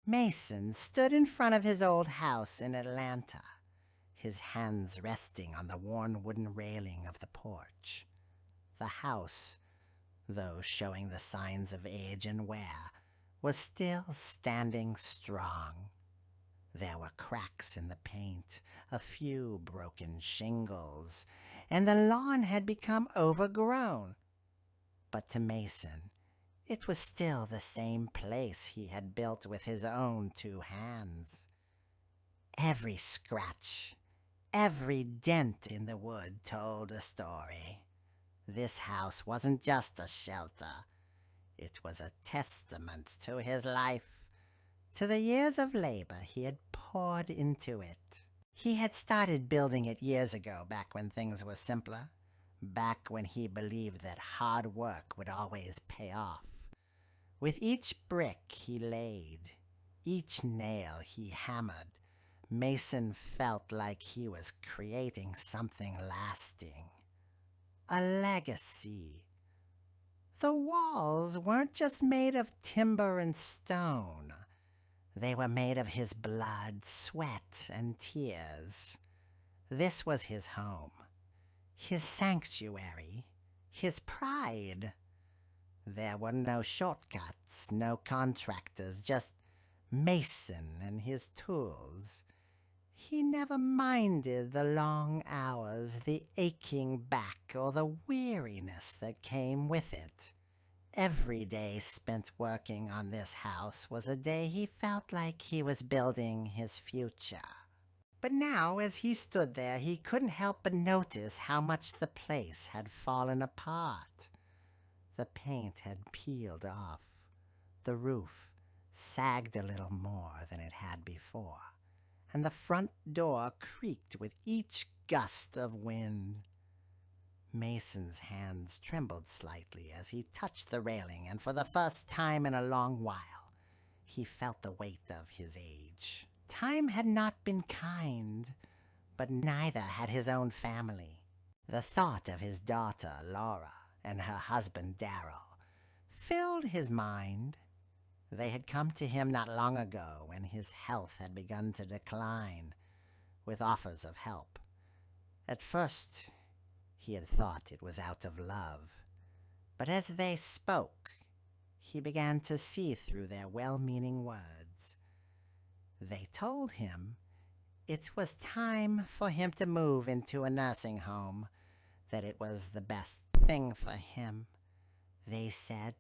Mason stood in front of his old house in Atlanta, his hands resting on the worn wooden railing of the porch. The house, though showing the signs of age and wear, was still standing strong. There were cracks in the paint, a few broken shingles, and the lawn had become overgrown. But to Mason, it was still the same place he had built with his own 2 hands. Every scratch, every dent in the wood told a story. This house wasn't just a shelter. It was a testament to his life, to the years of labor he had poured into it. He had started building it years ago, back when things were simpler, back when he believed that hard work would always pay off. With each brick he laid, each nail he hammered, Mason felt like he was creating something lasting. A legacy. The walls weren't just made of timber and stone. They were made of his blood, sweat, and tears. This was his home, his sanctuary, his pride. There were no shortcuts, no contractors, just Mason and his tools. He never minded the long hours, the aching back, or the weariness that came with it. Every day spent working on this house was a day he felt like he was building his future. But now, as he stood there, he couldn't help but notice how much the place had fallen apart. The paint had peeled off. The roof sagged a little more than it had before, and the front door creaked with each gust of wind. Mason's hands trembled slightly as he touched the railing, and for the first time in a long while, he felt the weight of his age. Time had not been kind, but neither had his own family. The thought of his daughter, Laura, and her husband, Darrell, filled his mind. They had come to him not long ago when his health had begun to decline, with offers of help. At first, he had thought it was out of love, but as they spoke, he began to see through their well-meaning words. They told him it was time for him to move into a nursing home, that it was the best thing for him. They said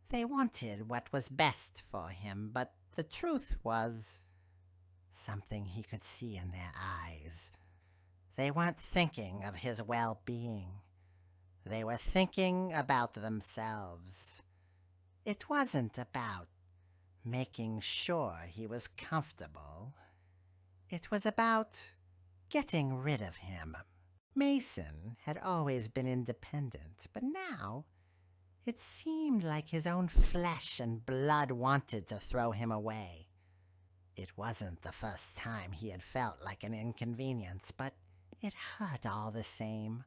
they wanted what was best for him, but the truth was something he could see in their eyes. They weren't thinking of his well-being. They were thinking about themselves. It wasn't about making sure he was comfortable. It was about getting rid of him. Mason had always been independent, but now it seemed like his own flesh and blood wanted to throw him away. It wasn't the first time he had felt like an inconvenience, but it hurt all the same.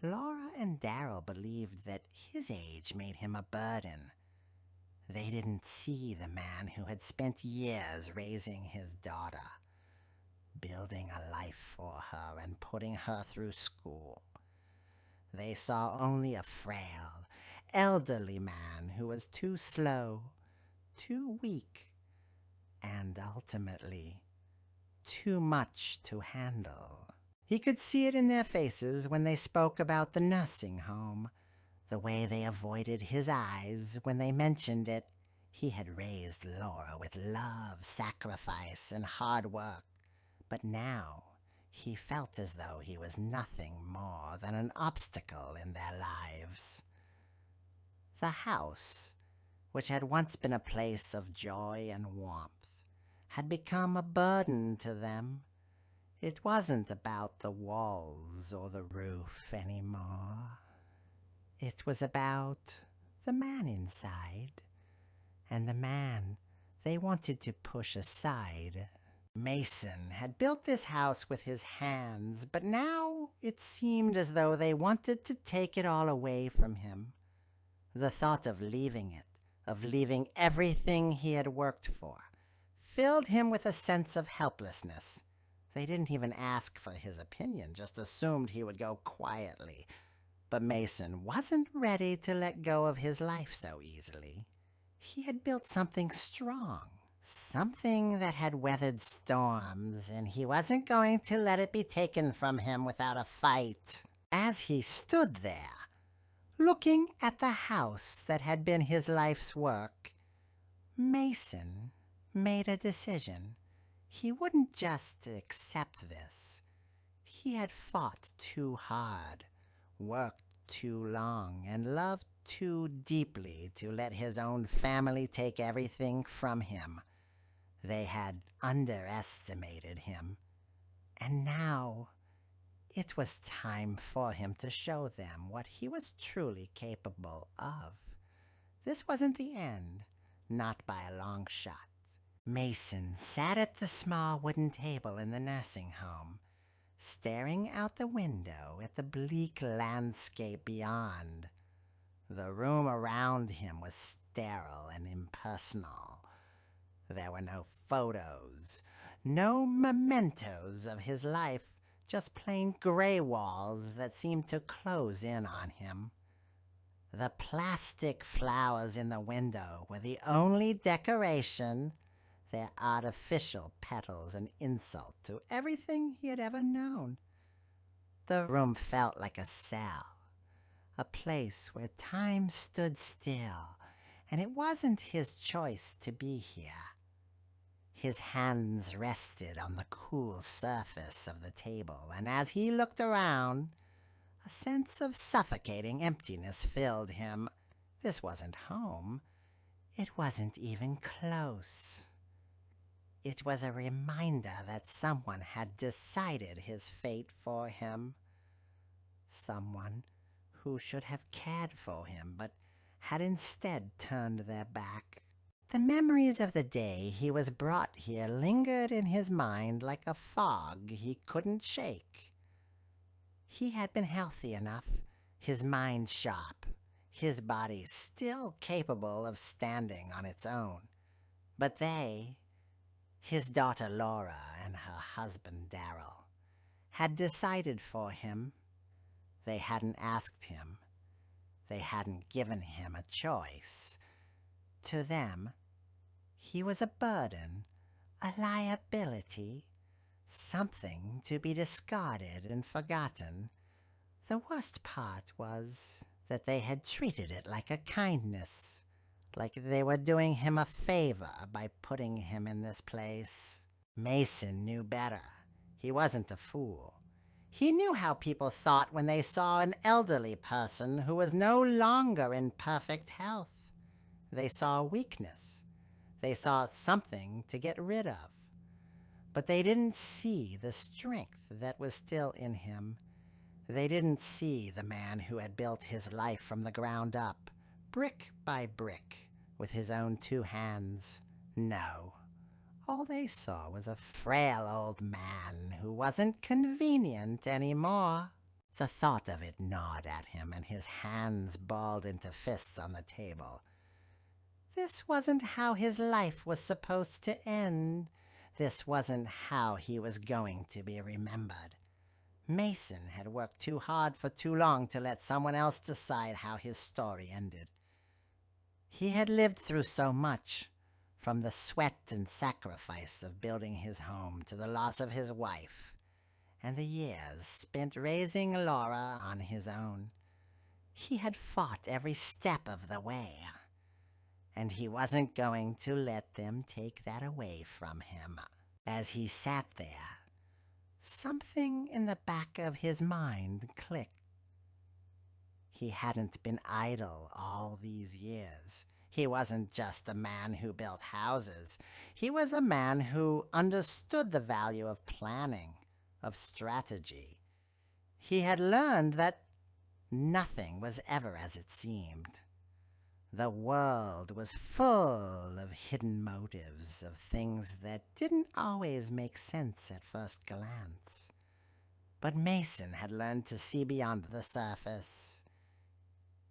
Laura and Darrell believed that his age made him a burden. They didn't see the man who had spent years raising his daughter, building a life for her and putting her through school. They saw only a frail, elderly man who was too slow, too weak, and ultimately too much to handle. He could see it in their faces when they spoke about the nursing home, the way they avoided his eyes when they mentioned it. He had raised Laura with love, sacrifice, and hard work, but now he felt as though he was nothing more than an obstacle in their lives. The house, which had once been a place of joy and warmth, had become a burden to them. It wasn't about the walls or the roof anymore. It was about the man inside, and the man they wanted to push aside. Mason had built this house with his hands, but now it seemed as though they wanted to take it all away from him. The thought of leaving it, of leaving everything he had worked for, filled him with a sense of helplessness. They didn't even ask for his opinion, just assumed he would go quietly. But Mason wasn't ready to let go of his life so easily. He had built something strong, something that had weathered storms, and he wasn't going to let it be taken from him without a fight. As he stood there, looking at the house that had been his life's work, Mason made a decision. He wouldn't just accept this. He had fought too hard, worked too long, and loved too deeply to let his own family take everything from him. They had underestimated him, and now it was time for him to show them what he was truly capable of. This wasn't the end, not by a long shot. Mason sat at the small wooden table in the nursing home, staring out the window at the bleak landscape beyond. The room around him was sterile and impersonal. There were no photos, no mementos of his life, just plain gray walls that seemed to close in on him. The plastic flowers in the window were the only decoration, their artificial petals an insult to everything he had ever known. The room felt like a cell, a place where time stood still, and it wasn't his choice to be here. His hands rested on the cool surface of the table, and as he looked around, a sense of suffocating emptiness filled him. This wasn't home. It wasn't even close. It was a reminder that someone had decided his fate for him. Someone who should have cared for him, but had instead turned their back. The memories of the day he was brought here lingered in his mind like a fog he couldn't shake. He had been healthy enough, his mind sharp, his body still capable of standing on its own. But they, his daughter Laura and her husband Darrell, had decided for him. They hadn't asked him. They hadn't given him a choice. To them, he was a burden, a liability, something to be discarded and forgotten. The worst part was that they had treated it like a kindness, like they were doing him a favor by putting him in this place. Mason knew better. He wasn't a fool. He knew how people thought when they saw an elderly person who was no longer in perfect health. They saw weakness. They saw something to get rid of. But they didn't see the strength that was still in him. They didn't see the man who had built his life from the ground up, brick by brick, with his own 2 hands. No. All they saw was a frail old man who wasn't convenient anymore. The thought of it gnawed at him, and his hands balled into fists on the table. This wasn't how his life was supposed to end. This wasn't how he was going to be remembered. Mason had worked too hard for too long to let someone else decide how his story ended. He had lived through so much, from the sweat and sacrifice of building his home to the loss of his wife, and the years spent raising Laura on his own. He had fought every step of the way, and he wasn't going to let them take that away from him. As he sat there, something in the back of his mind clicked. He hadn't been idle all these years. He wasn't just a man who built houses. He was a man who understood the value of planning, of strategy. He had learned that nothing was ever as it seemed. The world was full of hidden motives, of things that didn't always make sense at first glance. But Mason had learned to see beyond the surface.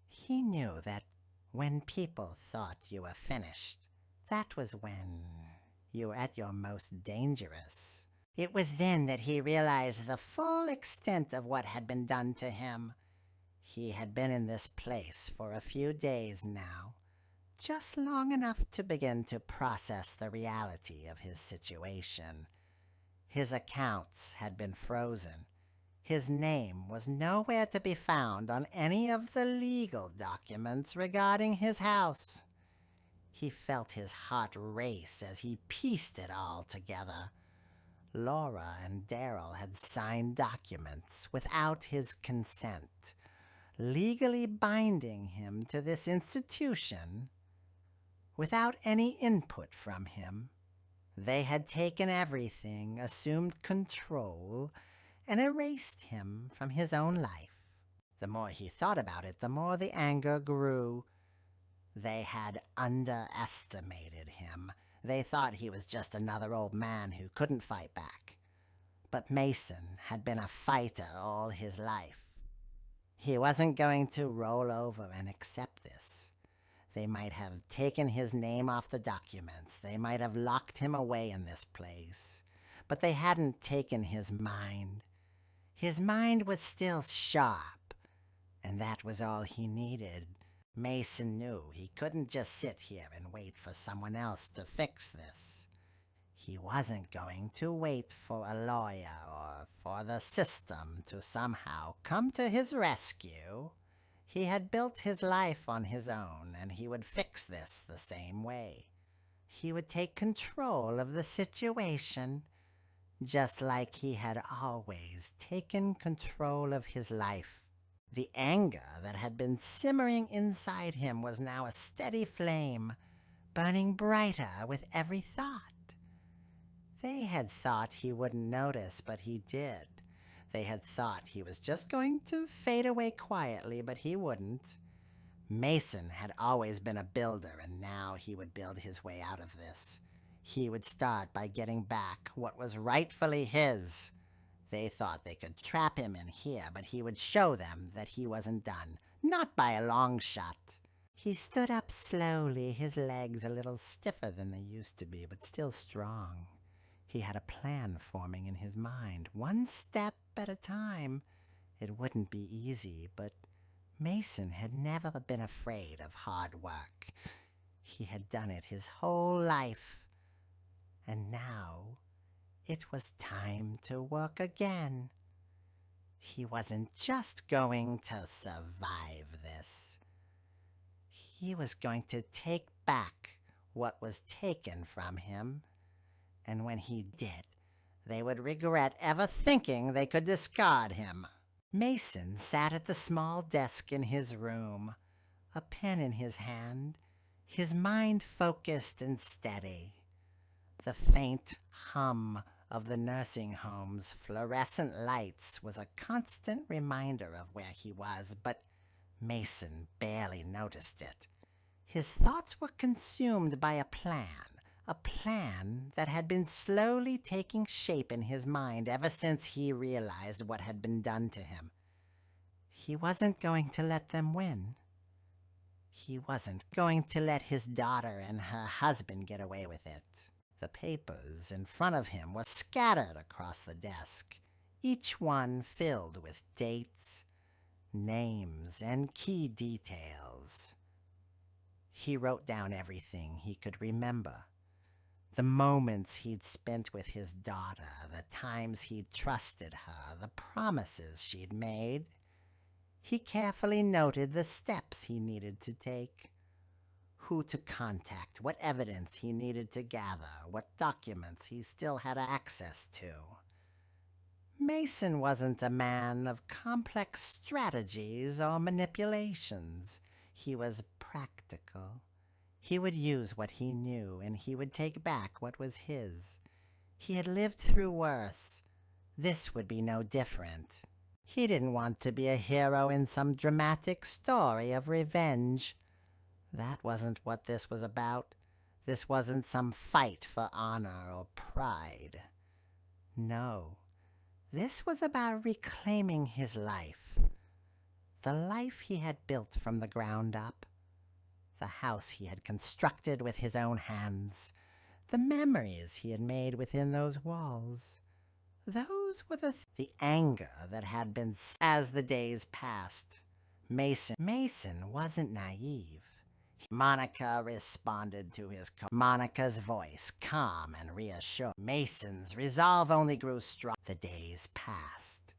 He knew that when people thought you were finished, that was when you were at your most dangerous. It was then that he realized the full extent of what had been done to him. He had been in this place for a few days now, just long enough to begin to process the reality of his situation. His accounts had been frozen. His name was nowhere to be found on any of the legal documents regarding his house. He felt his heart race as he pieced it all together. Laura and Darrell had signed documents without his consent, legally binding him to this institution without any input from him. They had taken everything, assumed control, and erased him from his own life. The more he thought about it, the more the anger grew. They had underestimated him. They thought he was just another old man who couldn't fight back. But Mason had been a fighter all his life. He wasn't going to roll over and accept this. They might have taken his name off the documents. They might have locked him away in this place. But they hadn't taken his mind. His mind was still sharp, and that was all he needed. Mason knew he couldn't just sit here and wait for someone else to fix this. He wasn't going to wait for a lawyer or for the system to somehow come to his rescue. He had built his life on his own, and he would fix this the same way. He would take control of the situation, just like he had always taken control of his life. The anger that had been simmering inside him was now a steady flame, burning brighter with every thought. They had thought he wouldn't notice, but he did. They had thought he was just going to fade away quietly, but he wouldn't. Mason had always been a builder, and now he would build his way out of this. He would start by getting back what was rightfully his. They thought they could trap him in here, but he would show them that he wasn't done, not by a long shot. He stood up slowly, his legs a little stiffer than they used to be, but still strong. He had a plan forming in his mind, one step at a time. It wouldn't be easy, but Mason had never been afraid of hard work. He had done it his whole life. And now it was time to work again. He wasn't just going to survive this. He was going to take back what was taken from him. And when he did, they would regret ever thinking they could discard him. Mason sat at the small desk in his room, a pen in his hand, his mind focused and steady. The faint hum of the nursing home's fluorescent lights was a constant reminder of where he was, but Mason barely noticed it. His thoughts were consumed by a plan that had been slowly taking shape in his mind ever since he realized what had been done to him. He wasn't going to let them win. He wasn't going to let his daughter and her husband get away with it. The papers in front of him were scattered across the desk, each one filled with dates, names, and key details. He wrote down everything he could remember. The moments he'd spent with his daughter, the times he'd trusted her, the promises she'd made. He carefully noted the steps he needed to take, who to contact, what evidence he needed to gather, what documents he still had access to. Mason wasn't a man of complex strategies or manipulations. He was practical. He would use what he knew, and he would take back what was his. He had lived through worse. This would be no different. He didn't want to be a hero in some dramatic story of revenge. That wasn't what this was about. This wasn't some fight for honor or pride. No, this was about reclaiming his life. The life he had built from the ground up. The house he had constructed with his own hands. the memories he had made within those walls. Those were the anger that had been as the days passed. Mason wasn't naive. Monica responded to his call. Monica's voice, calm and reassuring. Mason's resolve only grew strong. The days passed,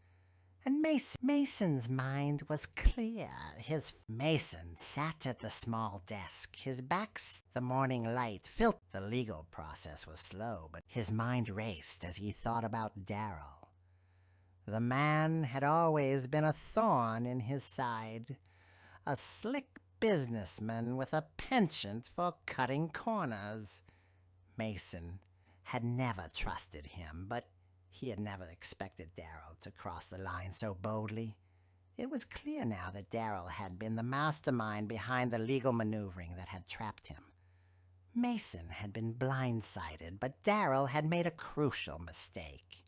and Mason's mind was clear. Mason sat at the small desk, his back. The morning light filtered. The legal process was slow, but his mind raced as he thought about Darryl. The man had always been a thorn in his side, a slick businessman with a penchant for cutting corners. Mason had never trusted him, but he had never expected Darryl to cross the line so boldly. It was clear now that Darryl had been the mastermind behind the legal maneuvering that had trapped him. Mason had been blindsided, but Darryl had made a crucial mistake.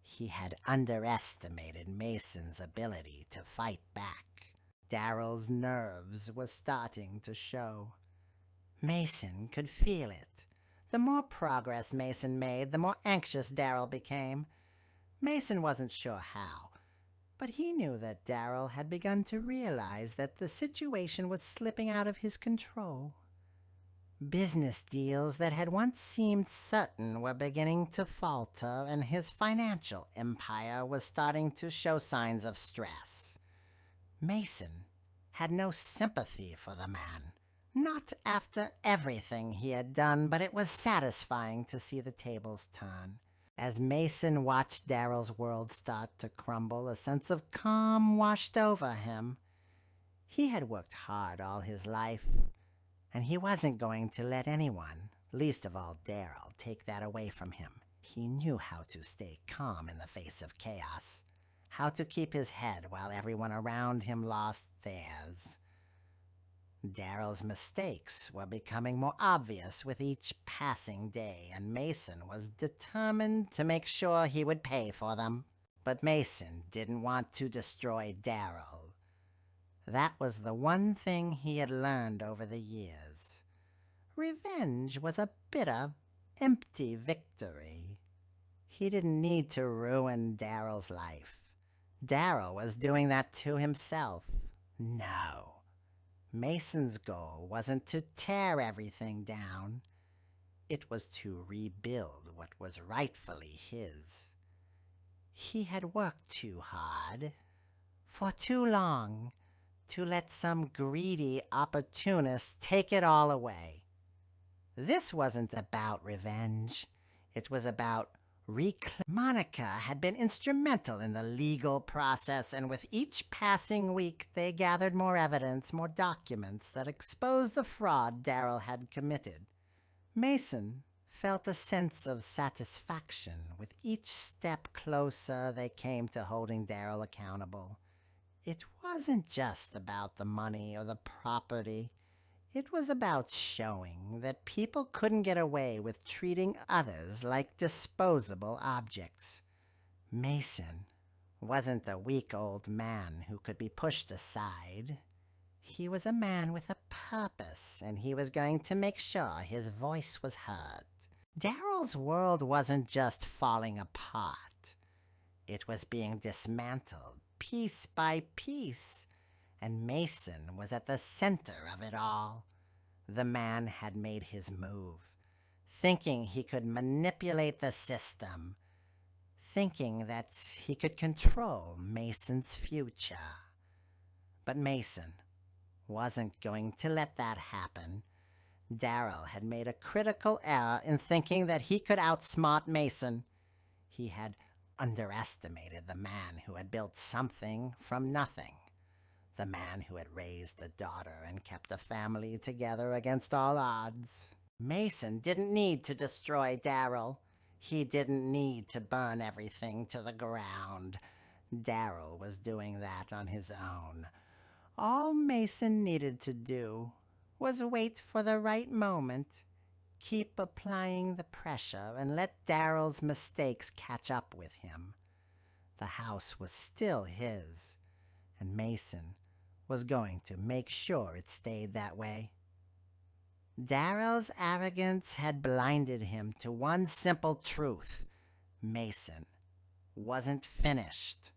He had underestimated Mason's ability to fight back. Darryl's nerves were starting to show. Mason could feel it. The more progress Mason made, the more anxious Darryl became. Mason wasn't sure how, but he knew that Darryl had begun to realize that the situation was slipping out of his control. Business deals that had once seemed certain were beginning to falter, and his financial empire was starting to show signs of stress. Mason had no sympathy for the man, not after everything he had done, but it was satisfying to see the tables turn. As Mason watched Darryl's world start to crumble, a sense of calm washed over him. He had worked hard all his life, and he wasn't going to let anyone, least of all Darryl, take that away from him. He knew how to stay calm in the face of chaos, how to keep his head while everyone around him lost theirs. Darryl's mistakes were becoming more obvious with each passing day, and Mason was determined to make sure he would pay for them. But Mason didn't want to destroy Darryl. That was the one thing he had learned over the years. Revenge was a bitter, empty victory. He didn't need to ruin Darryl's life. Darryl was doing that to himself. No. Mason's goal wasn't to tear everything down. It was to rebuild what was rightfully his. He had worked too hard, for too long, to let some greedy opportunist take it all away. This wasn't about revenge. It was about Monica had been instrumental in the legal process, and with each passing week they gathered more evidence, more documents that exposed the fraud Darryl had committed. Mason felt a sense of satisfaction with each step closer they came to holding Darryl accountable. It wasn't just about the money or the property. It was about showing that people couldn't get away with treating others like disposable objects. Mason wasn't a weak old man who could be pushed aside. He was a man with a purpose, and he was going to make sure his voice was heard. Darryl's world wasn't just falling apart. It was being dismantled piece by piece, and Mason was at the center of it all. The man had made his move, thinking he could manipulate the system, thinking that he could control Mason's future. But Mason wasn't going to let that happen. Darryl had made a critical error in thinking that he could outsmart Mason. He had underestimated the man who had built something from nothing. The man who had raised a daughter and kept a family together against all odds. Mason didn't need to destroy Darryl. He didn't need to burn everything to the ground. Darryl was doing that on his own. All Mason needed to do was wait for the right moment, keep applying the pressure, and let Darryl's mistakes catch up with him. The house was still his, and Mason was going to make sure it stayed that way. Darrell's arrogance had blinded him to one simple truth. Mason wasn't finished,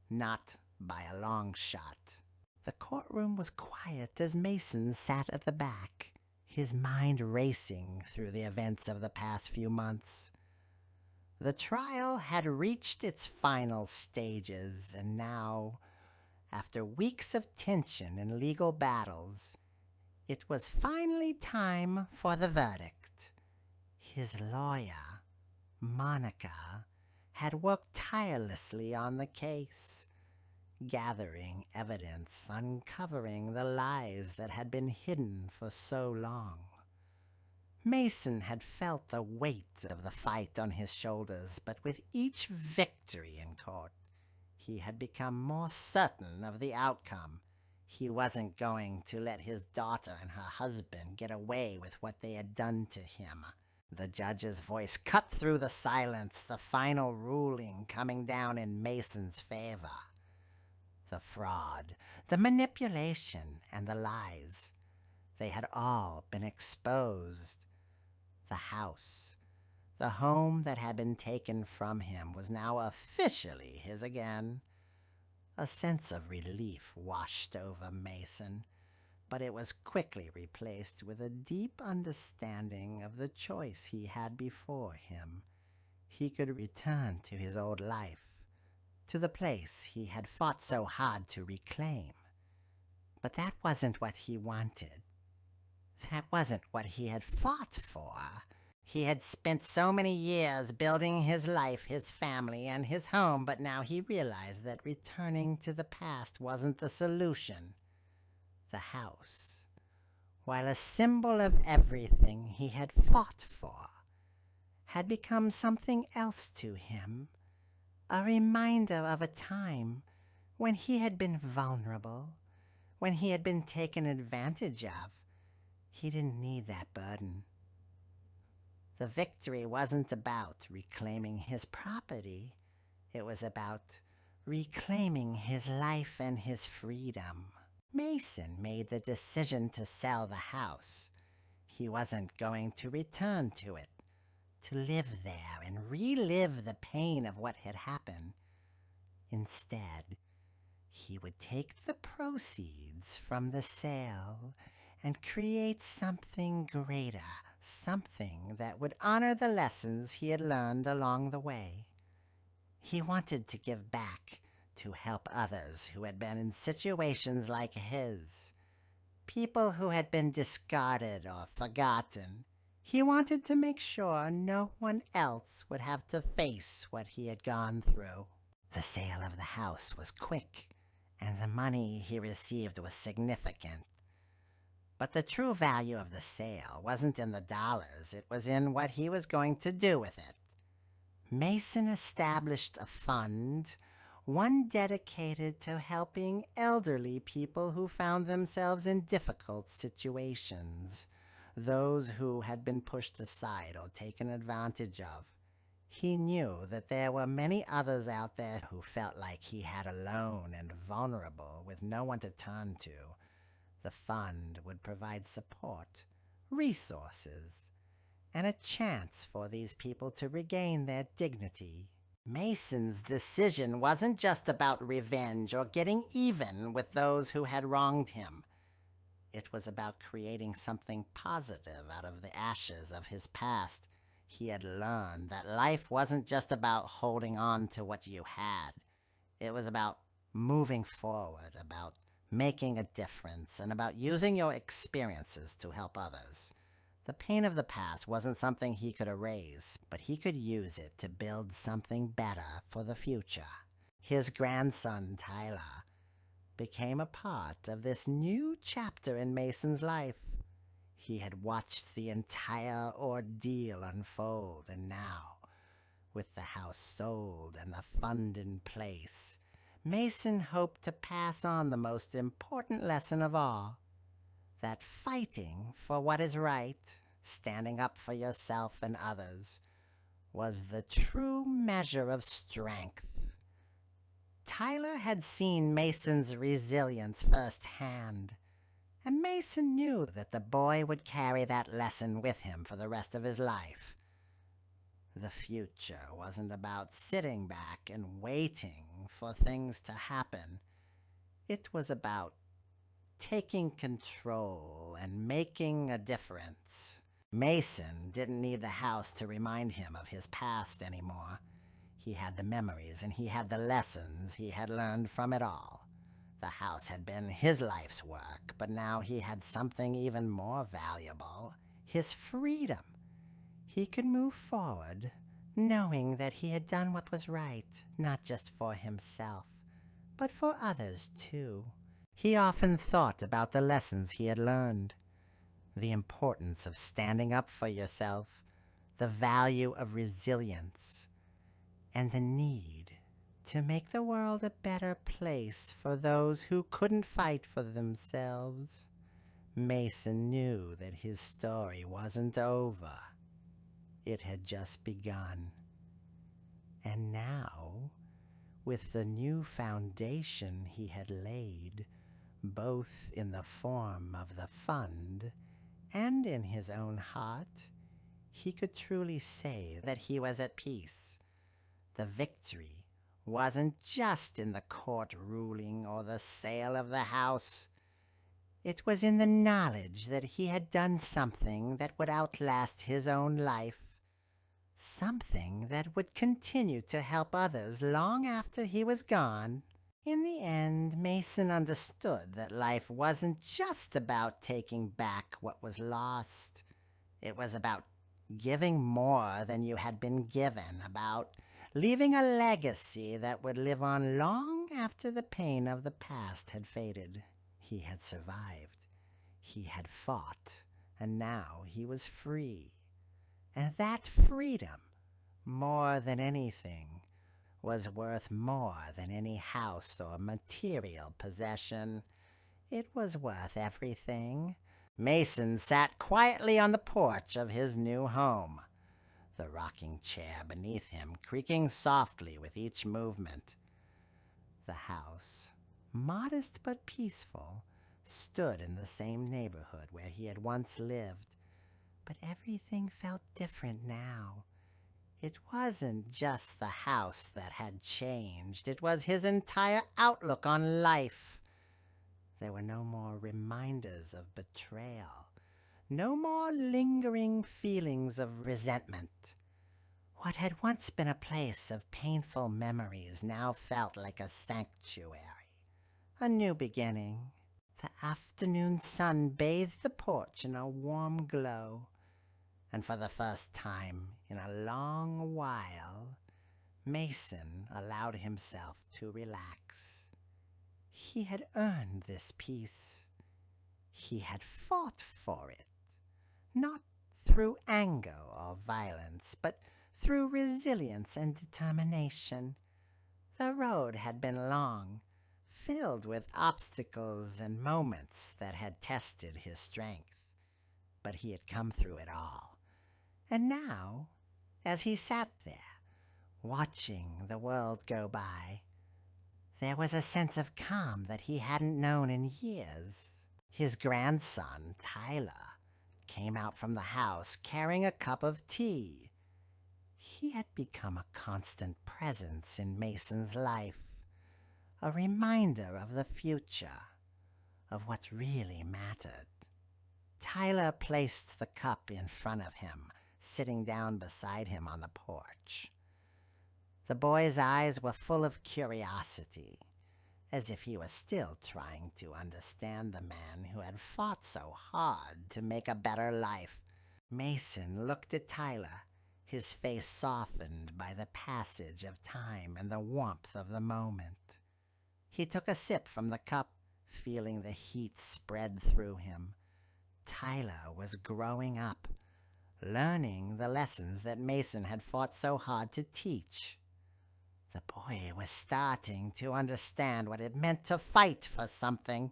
not by a long shot. The courtroom was quiet as Mason sat at the back, his mind racing through the events of the past few months. The trial had reached its final stages, and now, after weeks of tension and legal battles, it was finally time for the verdict. His lawyer, Monica, had worked tirelessly on the case, gathering evidence, uncovering the lies that had been hidden for so long. Mason had felt the weight of the fight on his shoulders, but with each victory in court, he had become more certain of the outcome. He wasn't going to let his daughter and her husband get away with what they had done to him. The judge's voice cut through the silence, the final ruling coming down in Mason's favor. The fraud, the manipulation, and the lies, they had all been exposed. The house, the home that had been taken from him, was now officially his again. A sense of relief washed over Mason, but it was quickly replaced with a deep understanding of the choice he had before him. He could return to his old life, to the place he had fought so hard to reclaim. But that wasn't what he wanted. That wasn't what he had fought for. He had spent so many years building his life, his family, and his home, but now he realized that returning to the past wasn't the solution. The house, while a symbol of everything he had fought for, had become something else to him, a reminder of a time when he had been vulnerable, when he had been taken advantage of. He didn't need that burden. The victory wasn't about reclaiming his property. It was about reclaiming his life and his freedom. Mason made the decision to sell the house. He wasn't going to return to it, to live there and relive the pain of what had happened. Instead, he would take the proceeds from the sale and create something greater, something that would honor the lessons he had learned along the way. He wanted to give back, to help others who had been in situations like his, people who had been discarded or forgotten. He wanted to make sure no one else would have to face what he had gone through. The sale of the house was quick, and the money he received was significant. But the true value of the sale wasn't in the dollars, it was in what he was going to do with it. Mason established a fund, one dedicated to helping elderly people who found themselves in difficult situations, those who had been pushed aside or taken advantage of. He knew that there were many others out there who felt like he had alone and vulnerable with no one to turn to. The fund would provide support, resources, and a chance for these people to regain their dignity. Mason's decision wasn't just about revenge or getting even with those who had wronged him. It was about creating something positive out of the ashes of his past. He had learned that life wasn't just about holding on to what you had. It was about moving forward, about making a difference, and about using your experiences to help others. The pain of the past wasn't something he could erase, but he could use it to build something better for the future. His grandson, Tyler, became a part of this new chapter in Mason's life. He had watched the entire ordeal unfold, and now, with the house sold and the fund in place, Mason hoped to pass on the most important lesson of all, that fighting for what is right, standing up for yourself and others, was the true measure of strength. Tyler had seen Mason's resilience firsthand. And Mason knew that the boy would carry that lesson with him for the rest of his life. The future wasn't about sitting back and waiting for things to happen. It was about taking control and making a difference. Mason didn't need the house to remind him of his past anymore. He had the memories and he had the lessons he had learned from it all. The house had been his life's work, but now he had something even more valuable, his freedom. He could move forward, knowing that he had done what was right, not just for himself, but for others too. He often thought about the lessons he had learned, the importance of standing up for yourself, the value of resilience, and the need to make the world a better place for those who couldn't fight for themselves. Mason knew that his story wasn't over. It had just begun. And now, with the new foundation he had laid, both in the form of the fund and in his own heart, he could truly say that he was at peace. The victory wasn't just in the court ruling or the sale of the house. It was in the knowledge that he had done something that would outlast his own life, something that would continue to help others long after he was gone. In the end, Mason understood that life wasn't just about taking back what was lost. It was about giving more than you had been given, about leaving a legacy that would live on long after the pain of the past had faded. He had survived. He had fought, and now he was free. And that freedom, more than anything, was worth more than any house or material possession. It was worth everything. Mason sat quietly on the porch of his new home, the rocking chair beneath him creaking softly with each movement. The house, modest but peaceful, stood in the same neighborhood where he had once lived, but everything felt different now. It wasn't just the house that had changed, it was his entire outlook on life. There were no more reminders of betrayal, no more lingering feelings of resentment. What had once been a place of painful memories now felt like a sanctuary, a new beginning. The afternoon sun bathed the porch in a warm glow, and for the first time in a long while, Mason allowed himself to relax. He had earned this peace. He had fought for it, not through anger or violence, but through resilience and determination. The road had been long, filled with obstacles and moments that had tested his strength, but he had come through it all. And now, as he sat there, watching the world go by, there was a sense of calm that he hadn't known in years. His grandson, Tyler, came out from the house carrying a cup of tea. He had become a constant presence in Mason's life, a reminder of the future, of what really mattered. Tyler placed the cup in front of him, sitting down beside him on the porch. The boy's eyes were full of curiosity, as if he was still trying to understand the man who had fought so hard to make a better life. Mason looked at Tyler, his face softened by the passage of time and the warmth of the moment. He took a sip from the cup, feeling the heat spread through him. Tyler was growing up, learning the lessons that Mason had fought so hard to teach. The boy was starting to understand what it meant to fight for something,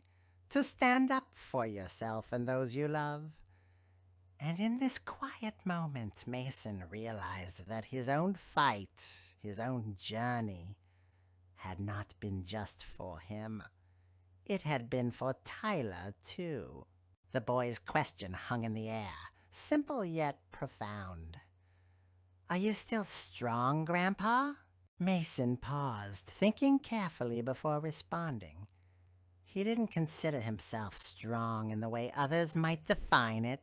to stand up for yourself and those you love. And in this quiet moment, Mason realized that his own fight, his own journey, had not been just for him. It had been for Tyler, too. The boy's question hung in the air, simple yet profound. "Are you still strong, Grandpa?" Mason paused, thinking carefully before responding. He didn't consider himself strong in the way others might define it.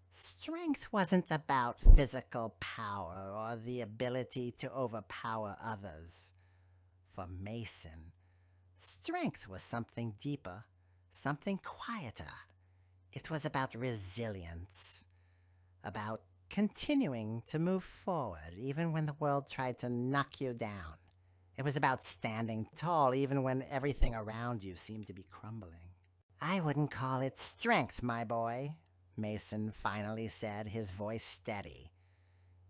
Strength wasn't about physical power or the ability to overpower others. For Mason, strength was something deeper, something quieter. It was about resilience, about continuing to move forward even when the world tried to knock you down. It was about standing tall even when everything around you seemed to be crumbling. "I wouldn't call it strength, my boy," Mason finally said, his voice steady.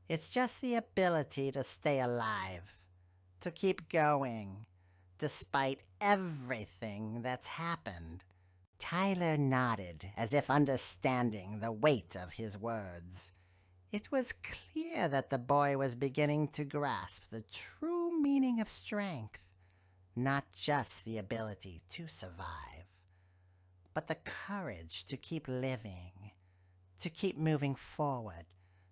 "It's just the ability to stay alive, to keep going, despite everything that's happened." Tyler nodded, as if understanding the weight of his words. It was clear that the boy was beginning to grasp the true meaning of strength, not just the ability to survive, but the courage to keep living, to keep moving forward,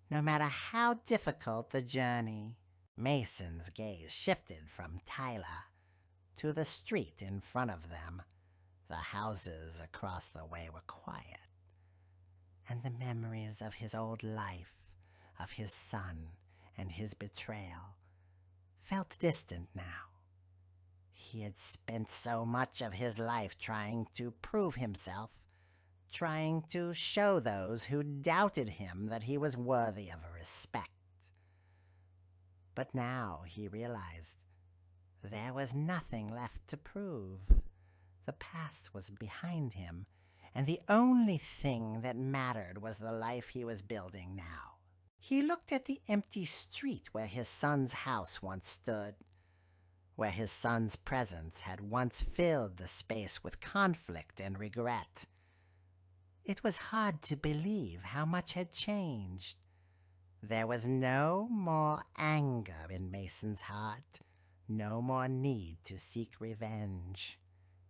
no matter how difficult the journey. Mason's gaze shifted from Tyler to the street in front of them. The houses across the way were quiet, and the memories of his old life, of his son and his betrayal, felt distant now. He had spent so much of his life trying to prove himself, trying to show those who doubted him that he was worthy of respect. But now he realized there was nothing left to prove. The past was behind him, and the only thing that mattered was the life he was building now. He looked at the empty street where his son's house once stood, where his son's presence had once filled the space with conflict and regret. It was hard to believe how much had changed. There was no more anger in Mason's heart, no more need to seek revenge.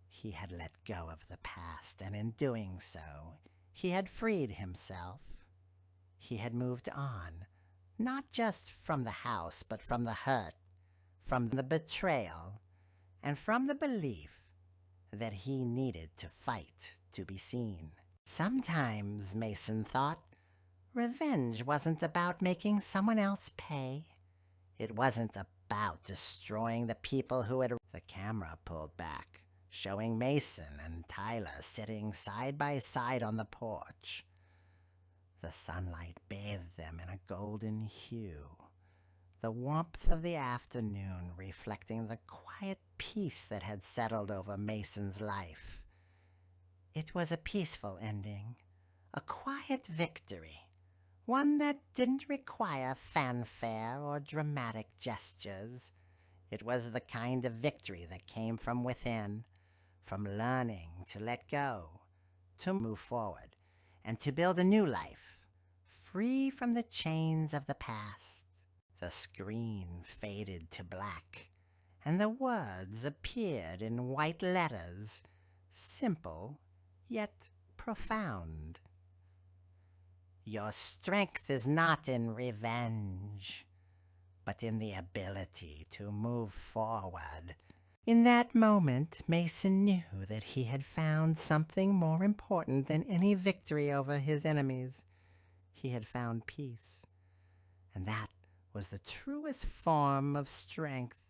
He had let go of the past, and in doing so, he had freed himself. He had moved on, not just from the house, but from the hurt, from the betrayal, and from the belief that he needed to fight to be seen. Sometimes, Mason thought, revenge wasn't about making someone else pay. It wasn't about destroying the people who had... The camera pulled back, showing Mason and Tyler sitting side by side on the porch. The sunlight bathed them in a golden hue, the warmth of the afternoon reflecting the quiet peace that had settled over Mason's life. It was a peaceful ending, a quiet victory, one that didn't require fanfare or dramatic gestures. It was the kind of victory that came from within, from learning to let go, to move forward, and to build a new life, free from the chains of the past. The screen faded to black, and the words appeared in white letters, simple yet profound. "Your strength is not in revenge, but in the ability to move forward." In that moment, Mason knew that he had found something more important than any victory over his enemies. He had found peace, and that was the truest form of strength.